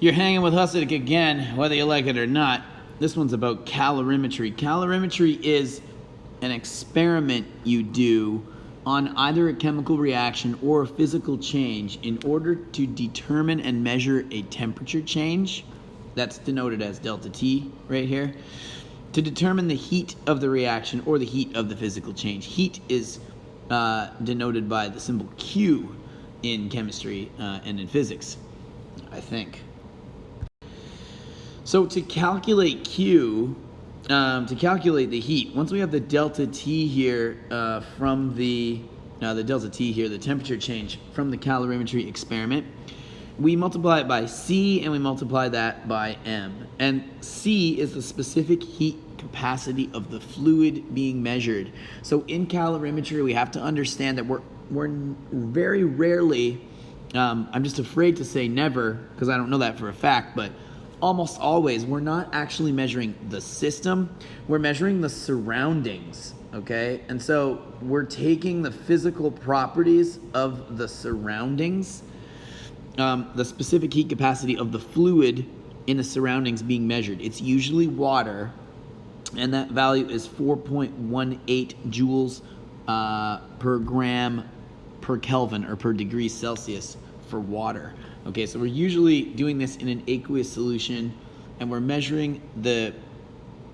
You're hanging with Hasidic again, whether you like it or not. This one's about calorimetry. Calorimetry is an experiment you do on either a chemical reaction or a physical change in order to determine and measure a temperature change. That's denoted as delta T right here. To determine the heat of the reaction or the heat of the physical change. Heat is denoted by the symbol Q in chemistry and in physics, I think. So to calculate Q, to calculate the heat, once we have the delta T here from the delta T here, the temperature change from the calorimetry experiment, we multiply it by C and we multiply that by M. And C is the specific heat capacity of the fluid being measured. So in calorimetry, we have to understand that we're very rarely, I'm just afraid to say never, because I don't know that for a fact, but almost always, we're not actually measuring the system, we're measuring the surroundings, okay? And so we're taking the physical properties of the surroundings, the specific heat capacity of the fluid in the surroundings being measured. It's usually water, and that value is 4.18 joules per gram per Kelvin or per degree Celsius for water. Okay, so we're usually doing this in an aqueous solution, and we're measuring the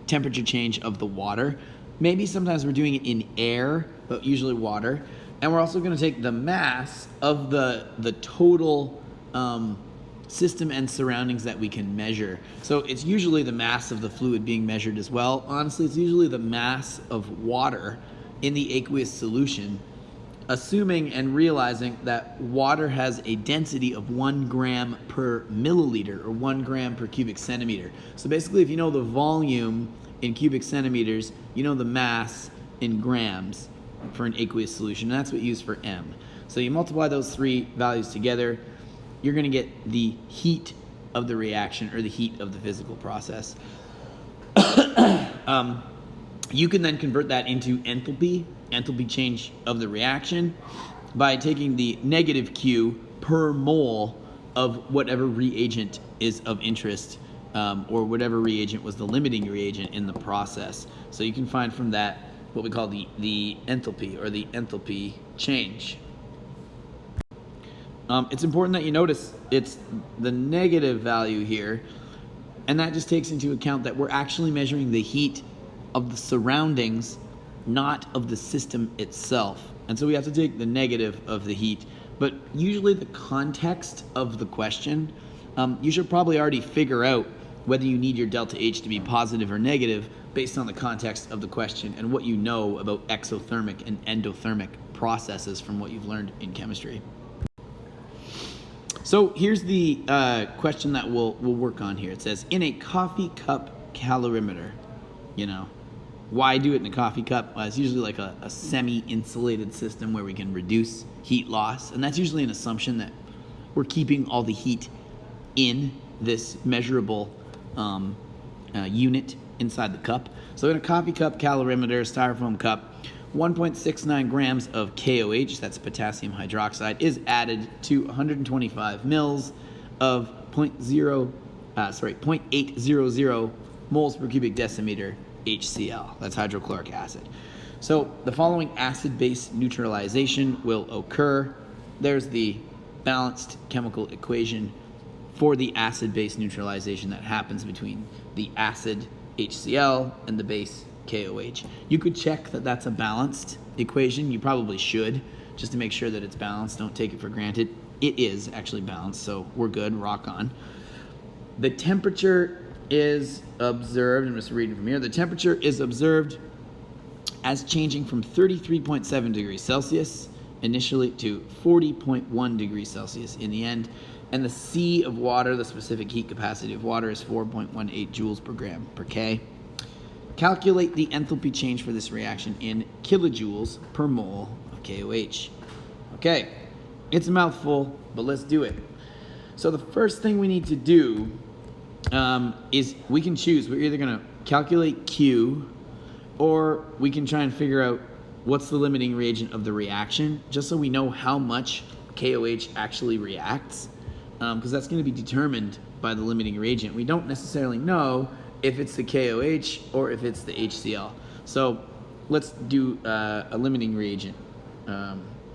temperature change of the water. Maybe sometimes we're doing it in air, but usually water. And we're also going to take the mass of the total system and surroundings that we can measure. So it's usually the mass of the fluid being measured as well. Honestly, it's usually the mass of water in the aqueous solution, assuming and realizing that water has a density of 1 gram per milliliter or 1 gram per cubic centimeter. So basically, if you know the volume in cubic centimeters, you know the mass in grams for an aqueous solution. And that's what you use for M. So you multiply those three values together, you're going to get the heat of the reaction or the heat of the physical process. You can then convert that into enthalpy change of the reaction, by taking the negative Q per mole of whatever reagent is of interest, or whatever reagent was the limiting reagent in the process. So you can find from that what we call the enthalpy or the enthalpy change. It's important that you notice it's the negative value here, and that just takes into account that we're actually measuring the heat of the surroundings, not of the system itself. And so we have to take the negative of the heat. But usually the context of the question, you should probably already figure out whether you need your delta H to be positive or negative based on the context of the question and what you know about exothermic and endothermic processes from what you've learned in chemistry. So here's the question that we'll work on here. It says, in a coffee cup calorimeter, why do it in a coffee cup? It's usually like a semi-insulated system where we can reduce heat loss. And that's usually an assumption that we're keeping all the heat in this measurable unit inside the cup. So in a coffee cup calorimeter, styrofoam cup, 1.69 grams of KOH, that's potassium hydroxide, is added to 125 mils of 0.800 moles per cubic decimeter HCl. That's hydrochloric acid. So the following acid-base neutralization will occur. There's the balanced chemical equation for the acid-base neutralization that happens between the acid HCl and the base KOH. You could check that that's a balanced equation. You probably should, just to make sure that it's balanced. Don't take it for granted. It is actually balanced, so we're good. Rock on. The temperature is observed, I'm just reading from here, the temperature is observed as changing from 33.7 degrees Celsius initially to 40.1 degrees Celsius in the end. And the C of water, the specific heat capacity of water, is 4.18 joules per gram per K. Calculate the enthalpy change for this reaction in kilojoules per mole of KOH. Okay, it's a mouthful, but let's do it. So the first thing we need to do is we can choose. We're either going to calculate Q, or we can try and figure out what's the limiting reagent of the reaction, just so we know how much KOH actually reacts. because that's going to be determined by the limiting reagent. We don't necessarily know if it's the KOH or if it's the HCl. So let's do a limiting reagent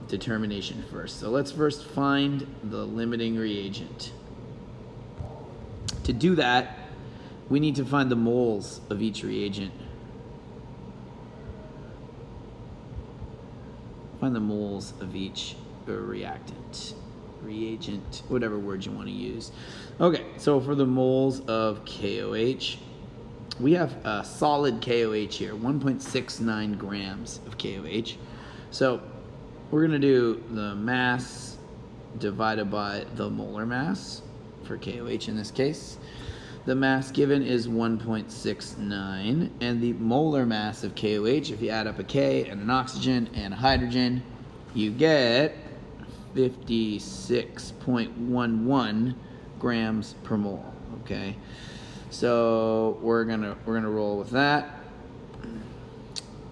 determination first. So let's first find the limiting reagent. To do that, we need to find the moles of each reagent. Find the moles of each reactant, reagent, whatever word you want to use. Okay, so for the moles of KOH, we have a solid KOH here, 1.69 grams of KOH. So we're going to do the mass divided by the molar mass for KOH in this case. The mass given is 1.69, and the molar mass of KOH, if you add up a K and an oxygen and a hydrogen, you get 56.11 grams per mole. Okay, so we're gonna roll with that.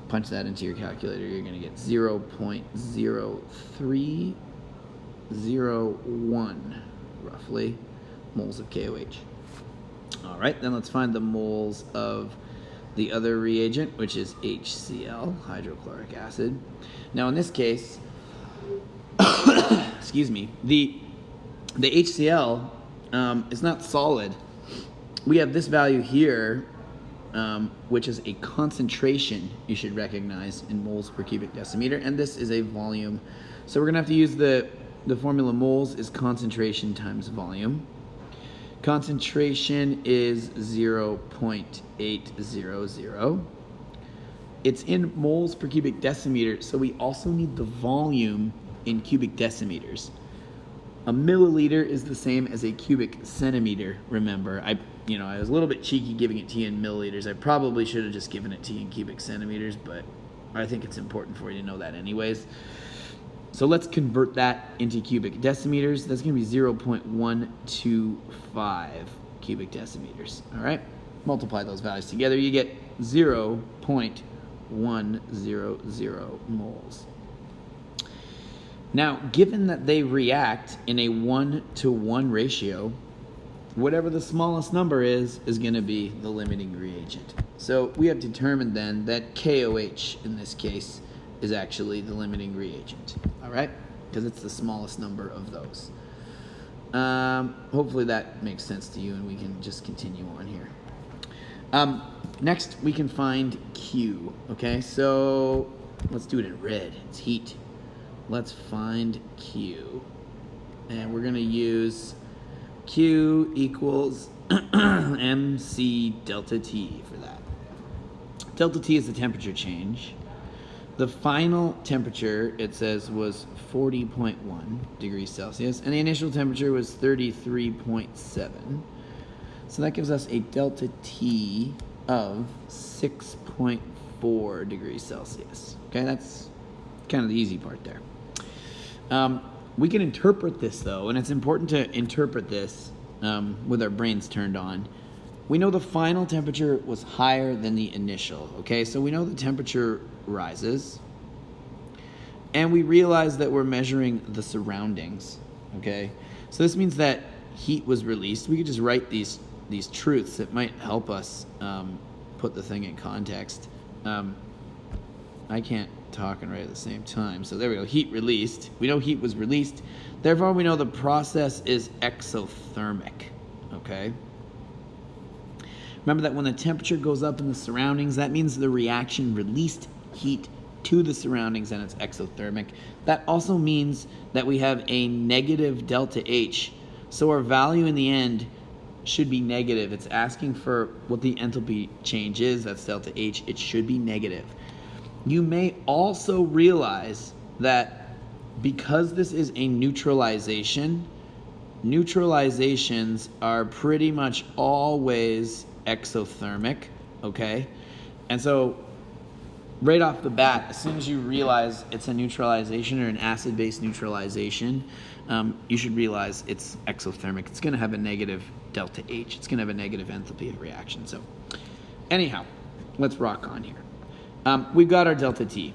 Punch that into your calculator. You're gonna get 0.0301 roughly moles of KOH. All right, then let's find the moles of the other reagent, which is HCl, hydrochloric acid. Now in this case, excuse me, the HCl is not solid. We have this value here, which is a concentration you should recognize in moles per cubic decimeter, and this is a volume. So we're gonna have to use the formula. Moles is concentration times volume. Concentration is 0.800. It's in moles per cubic decimeter, so we also need the volume in cubic decimeters. A milliliter is the same as a cubic centimeter, remember. I was a little bit cheeky giving it to you in milliliters. I probably should have just given it to you in cubic centimeters, but I think it's important for you to know that anyways. So let's convert that into cubic decimeters. That's going to be 0.125 cubic decimeters. All right? Multiply those values together. You get 0.100 moles. Now, given that they react in a 1-to-1 ratio, whatever the smallest number is going to be the limiting reagent. So we have determined then that KOH in this case is actually the limiting reagent, all right? Because it's the smallest number of those. Hopefully that makes sense to you, and we can just continue on here. Next, we can find Q, okay? So let's do it in red. It's heat. Let's find Q. And we're going to use Q equals MC delta T for that. Delta T is the temperature change. The final temperature, it says, was 40.1 degrees Celsius, and the initial temperature was 33.7. So that gives us a delta T of 6.4 degrees Celsius. Okay, that's kind of the easy part there. We can interpret this, though, and it's important to interpret this with our brains turned on. We know the final temperature was higher than the initial, okay? So we know the temperature rises, and we realize that we're measuring the surroundings, okay? So this means that heat was released. We could just write these truths that might help us put the thing in context. I can't talk and write at the same time. So there we go, heat released. We know heat was released. Therefore, we know the process is exothermic, okay? Remember that when the temperature goes up in the surroundings, that means the reaction released heat to the surroundings and it's exothermic. That also means that we have a negative delta H. So our value in the end should be negative. It's asking for what the enthalpy change is. That's delta H. It should be negative. You may also realize that because this is a neutralization, neutralizations are pretty much always exothermic, okay? And so right off the bat, as soon as you realize it's a neutralization or an acid-base neutralization, you should realize it's exothermic. It's going to have a negative delta H. It's going to have a negative enthalpy of reaction. So anyhow, let's rock on here. We've got our delta T.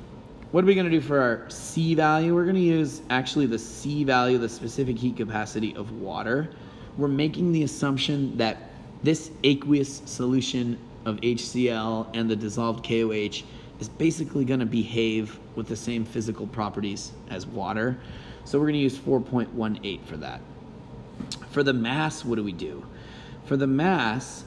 what are we going to do for our C value? We're going to use actually the C value, the specific heat capacity of water. We're making the assumption that this aqueous solution of HCl and the dissolved KOH is basically going to behave with the same physical properties as water. So we're going to use 4.18 for that. For the mass, what do we do? For the mass,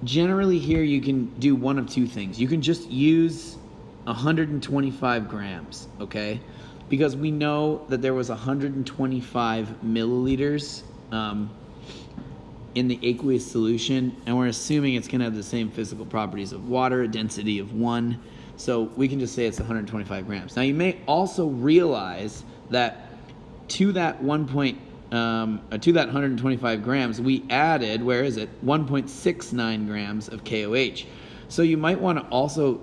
generally here you can do one of two things. You can just use 125 grams, okay? Because we know that there was 125 milliliters in the aqueous solution, and we're assuming it's gonna have the same physical properties of water, a density of 1, so we can just say it's 125 grams. Now you may also realize that to that 125 grams, we added, where is it, 1.69 grams of KOH. So you might want to also,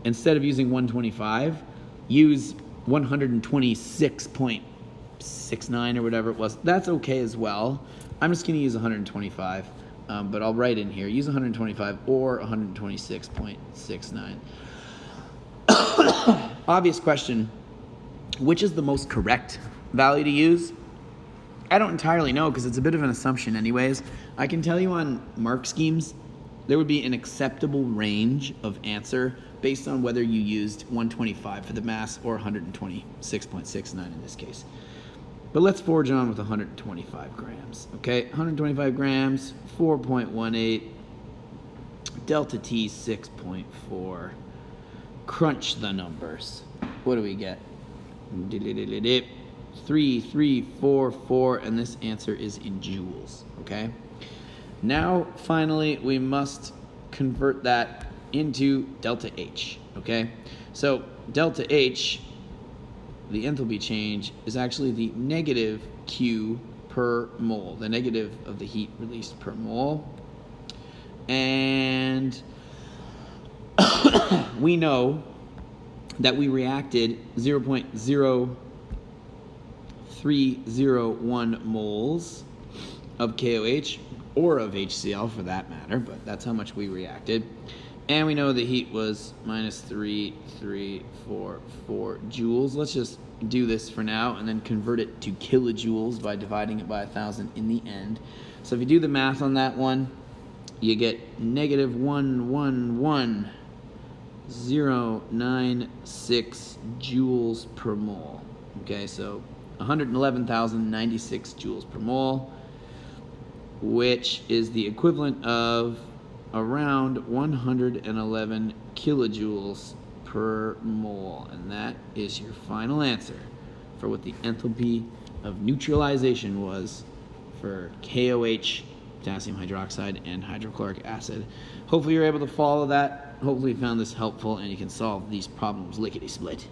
instead of using 125, use 126.69 or whatever it was. That's okay as well. I'm just going to use 125, but I'll write in here, use 125 or 126.69. Obvious question, which is the most correct value to use? I don't entirely know because it's a bit of an assumption anyways. I can tell you on mark schemes, there would be an acceptable range of answer based on whether you used 125 for the mass or 126.69 in this case. But let's forge on with 125 grams, okay? 125 grams, 4.18, delta T 6.4. Crunch the numbers. What do we get? 3344, and this answer is in joules, okay? Now, finally, we must convert that into delta H, okay? So, delta H, the enthalpy change, is actually the negative Q per mole, the negative of the heat released per mole. And we know that we reacted 0.0301 moles of KOH, or of HCl for that matter, but that's how much we reacted. And we know the heat was minus 3344 joules. Let's just do this for now and then convert it to kilojoules by dividing it by 1,000 in the end. So if you do the math on that one, you get negative 111.096 joules per mole. Okay, so 111,096 joules per mole, which is the equivalent of around 111 kilojoules per mole. And that is your final answer for what the enthalpy of neutralization was for KOH, potassium hydroxide, and hydrochloric acid. Hopefully you're able to follow that. Hopefully you found this helpful and you can solve these problems lickety-split.